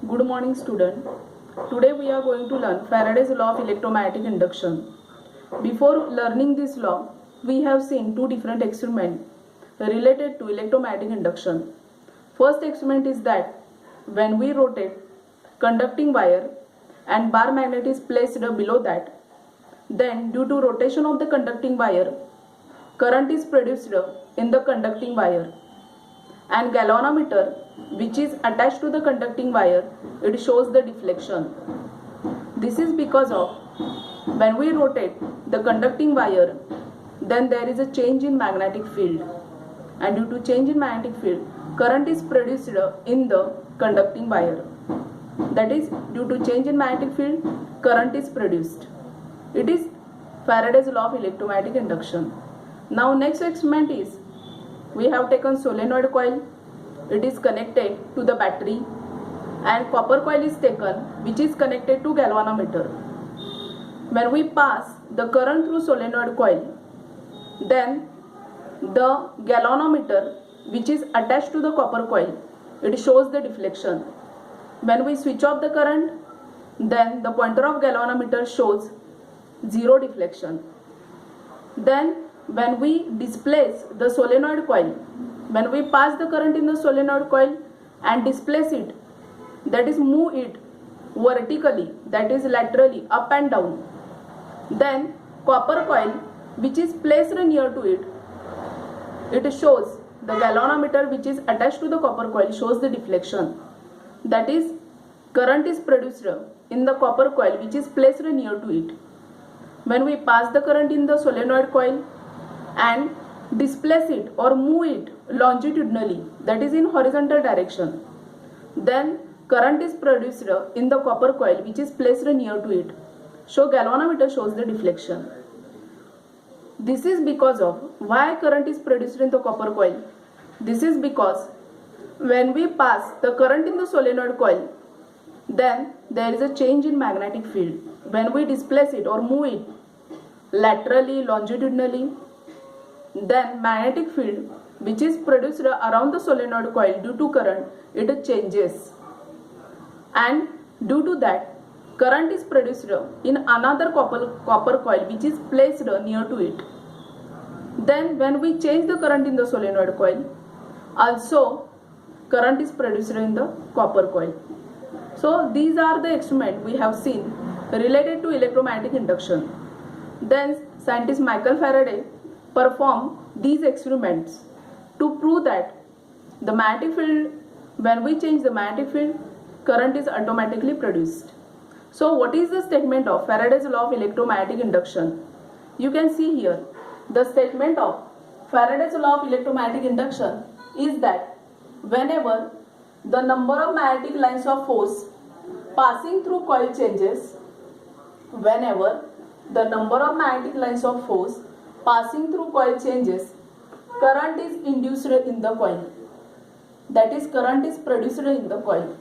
Good morning student. Today we are going to learn Faraday's law of electromagnetic induction. Before learning this law, we have seen two different experiments related to electromagnetic induction. First experiment is that when we rotate conducting wire and bar magnet is placed below that, then due to rotation of the conducting wire, current is produced in the conducting wire, and galvanometer which is attached to the conducting wire, it shows the deflection. This is because of when we rotate the conducting wire, then there is a change in magnetic field, and due to change in magnetic field, current is produced in the conducting wire. That is, due to change in magnetic field, current is produced. It is Faraday's law of electromagnetic induction. Now next experiment is, we have taken solenoid coil, it is connected to the battery, and copper coil is taken which is connected to galvanometer. When we pass the current through solenoid coil, then the galvanometer which is attached to the copper coil, it shows the deflection. When we switch off the current, then the pointer of galvanometer shows zero deflection. Then when we displace the solenoid coil, when we pass the current in the solenoid coil and displace it, that is move it vertically, that is laterally up and down, then copper coil which is placed near to it, it shows the galvanometer which is attached to the copper coil shows the deflection. That is, current is produced in the copper coil which is placed near to it. When we pass the current in the solenoid coil and displace it or move it longitudinally, that is in horizontal direction, then current is produced in the copper coil which is placed near to it. So galvanometer shows the deflection. This is because of why current is produced in the copper coil. This is because when we pass the current in the solenoid coil, then there is a change in magnetic field. When we displace it or move it laterally, longitudinally, then magnetic field which is produced around the solenoid coil due to current, it changes, and due to that current is produced in another copper coil which is placed near to it. Then when we change the current in the solenoid coil, also current is produced in the copper coil. So these are the experiments we have seen related to electromagnetic induction. Then scientist Michael Faraday performed these experiments to prove that the magnetic field, when we change the magnetic field, current is automatically produced. So what is the statement of Faraday's law of electromagnetic induction? You can see here the statement of Faraday's law of electromagnetic induction is that whenever the number of magnetic lines of force passing through coil changes, whenever the number of magnetic lines of force passing through coil changes, current is induced in the coil. That is, current is produced in the coil.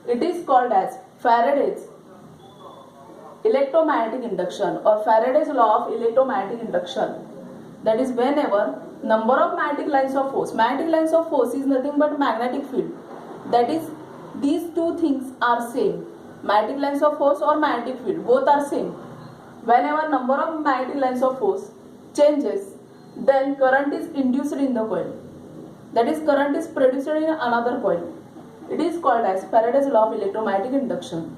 It is called as Faraday's electromagnetic induction or Faraday's law of electromagnetic induction. That is, whenever number of magnetic lines of force is nothing but magnetic field. That is, these two things are same. Magnetic lines of force or magnetic field, both are same. Whenever number of magnetic lines of force changes, then current is induced in the coil. That is, current is produced in another coil. It is called as Faraday's law of electromagnetic induction.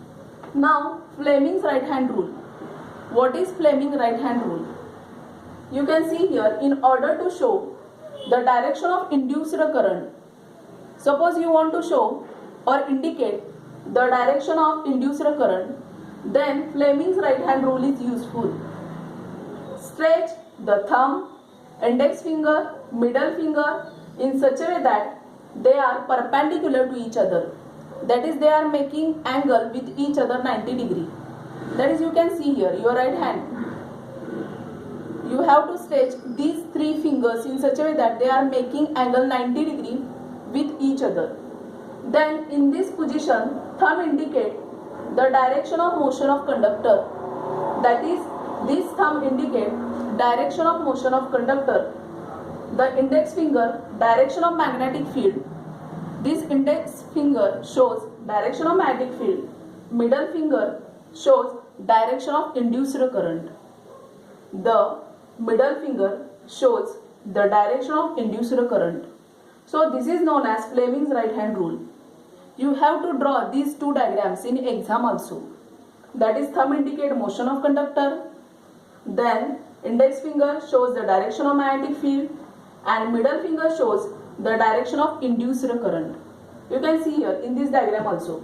Now, Fleming's right hand rule. What is Fleming's right hand rule? You can see here, in order to show the direction of induced current, suppose you want to show or indicate the direction of induced current, then Fleming's right hand rule is useful. Stretch the thumb, index finger, middle finger in such a way that they are perpendicular to each other. That is, they are making angle with each other 90 degree. That is, you can see here, your right hand. You have to stretch these three fingers in such a way that they are making angle 90 degree with each other. Then in this position, thumb indicates the direction of motion of conductor. That is, this thumb indicates direction of motion of conductor. The index finger, direction of magnetic field. This index finger shows direction of magnetic field. Middle finger shows direction of induced current. The middle finger shows the direction of induced current. So this is known as Fleming's right hand rule. You have to draw these two diagrams in exam also. That is, thumb indicate motion of conductor, then index finger shows the direction of magnetic field, and middle finger shows the direction of induced current. You can see here in this diagram also,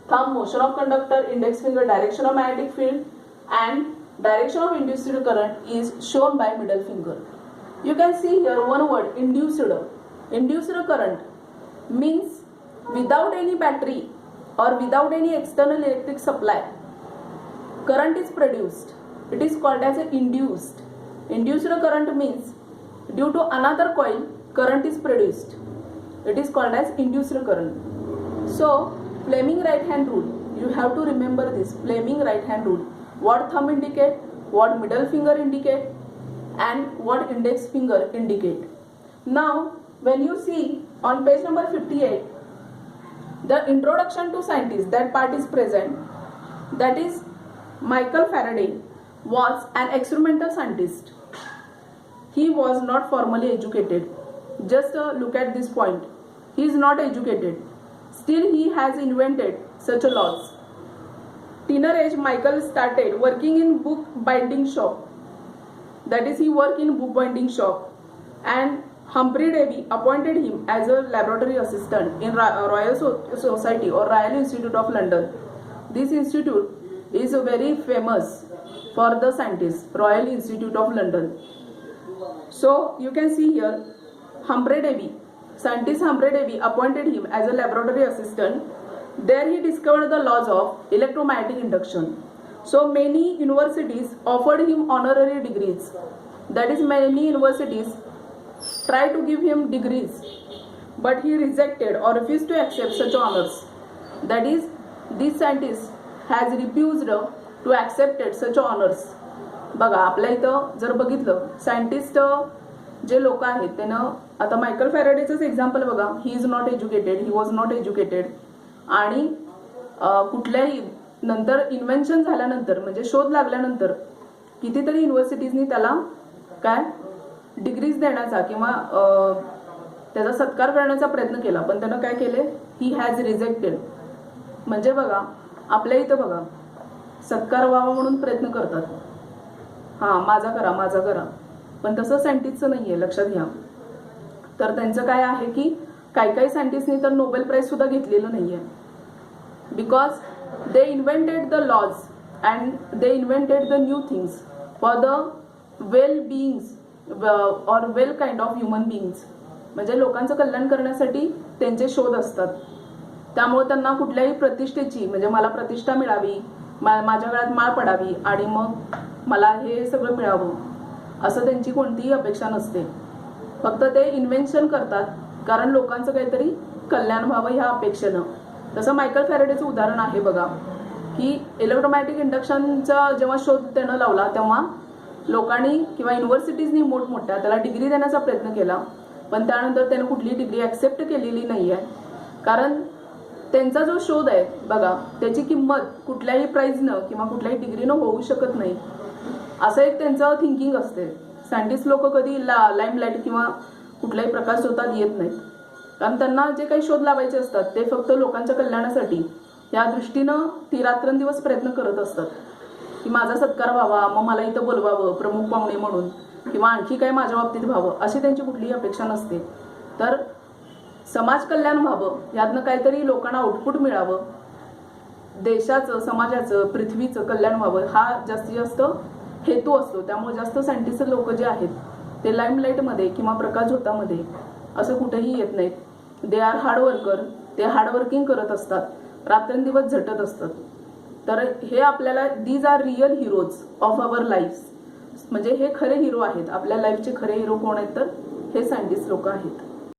thumb motion of conductor, index finger direction of magnetic field, and direction of induced current is shown by middle finger. You can see here one word, induced. Induced current means without any battery or without any external electric supply, current is produced. It is called as a induced. Induced current means due to another coil, current is produced. It is called as induced current. So, Fleming right hand rule, you have to remember this Fleming right hand rule. What thumb indicate, what middle finger indicate, and what index finger indicate. Now, when you see on page number 58, the introduction to scientists, that part is present. That is, Michael Faraday was an experimental scientist. He was not formally educated. Just look at this point. He is not educated. Still, he has invented such a laws. Teenage age, Michael started working in book binding shop. That is, he worked in book binding shop, and Humphrey Davy appointed him as a laboratory assistant in Royal Society or Royal Institute of London. This institute is very famous for the scientists, Royal Institute of London. So you can see here, Humphrey Davy, scientist Humphrey Davy appointed him as a laboratory assistant. There he discovered the laws of electromagnetic induction. So many universities offered him honorary degrees. That is, many universities tried to give him degrees, but he rejected or refused to accept such honors. That is, this scientist has refused to accept such honors. बघा, आपल्या इथं जर बघितलं, scientist जे लोक आहेत त्यानं, आता Michael फॅरेडेचंच example बघा, he is not educated, he was not educated, आणि कुठल्याही नंतर इन्व्हेन्शन झाल्यानंतर म्हणजे शोध लागल्यानंतर कितीतरी युनिव्हर्सिटीजनी त्याला काय डिग्रीज देण्याचा किंवा त्याचा सत्कार करण्याचा प्रयत्न केला, पण त्यानं काय केले, ही हॅज रिजेक्टेड. म्हणजे बघा, आपल्या इथं बघा, सत्कार व्हावा म्हणून प्रयत्न करतात, हां माझा करा माझा करा, पण तसं सायंटिस्टचं नाही आहे, लक्षात घ्या. तर त्यांचं काय आहे की काही सायंटिस्टनी तर नोबेल प्राइज सुद्धा घेतलेलं नाही आहे, because they invented the laws and they invented the new things for the well beings or well kind of human beings. म्हणजे लोकांचं कल्याण करण्यासाठी त्यांचे शोध असतात. त्यामुळे त्यांना कुठल्याही प्रतिष्ठेची, म्हणजे मला प्रतिष्ठा मिळावी, माझ्या गळ्यात माळ पडावी आणि मग मला हे सगळं मिळावं, असं त्यांची कोणतीही अपेक्षा नसते. फक्त ते इन्व्हेन्शन करतात कारण लोकांचं काहीतरी कल्याण व्हावं ह्या अपेक्षेनं. तसं मायकल फॅरेडेचं उदाहरण आहे बघा, की इलेक्ट्रोमॅग्नेटिक इंडक्शनचा जेव्हा शोध त्यानं लावला तेव्हा लोकांनी किंवा युनिव्हर्सिटीजनी मोठमोठ्या त्याला डिग्री देण्याचा प्रयत्न केला, पण त्यानंतर त्यानं कुठली डिग्री ॲक्सेप्ट केलेली नाही आहे. कारण त्यांचा जो शोध आहे बघा, त्याची किंमत कुठल्याही प्राईजनं किंवा कुठल्याही डिग्रीनं होऊ शकत नाही, असं एक त्यांचं थिंकिंग असते. सायंटिस्ट लोक कधी लाईमलाईट किंवा कुठल्याही प्रकाश स्वतः येत नाहीत, कारण त्यांना जे काही शोध लावायचे असतात ते फक्त लोकांच्या कल्याणासाठी, या दृष्टीनं ती रात्रंदिवस प्रयत्न करत असतात की माझा सत्कार व्हावा, मग मला इथं बोलवावं प्रमुख पाहुणे म्हणून, किंवा आणखी काही माझ्या बाबतीत व्हावं, अशी त्यांची कुठलीही अपेक्षा नसते. तर समाज कल्याण व्हावं, यातनं काहीतरी लोकांना आउटपुट मिळावं, देशाचं, समाजाचं, पृथ्वीचं कल्याण व्हावं, हा जास्तीत जास्त हेतू असतो. त्यामुळे जास्त सायंटिस्ट लोक जे आहेत ते लाईमलाईटमध्ये किंवा प्रकाशझोतामध्ये असं कुठेही येत नाहीत. दे आर हार्ड वर्कर, ते हार्डवर्किंग करत असतात, रात्रंदिवस झटत असतात. तर हे आपल्याला, these are real heroes of our life, म्हणजे हे खरे हिरो आहेत आपल्या लाईफचे. खरे हिरो कोण आहेत तर हे सायंटिस्ट लोक आहेत.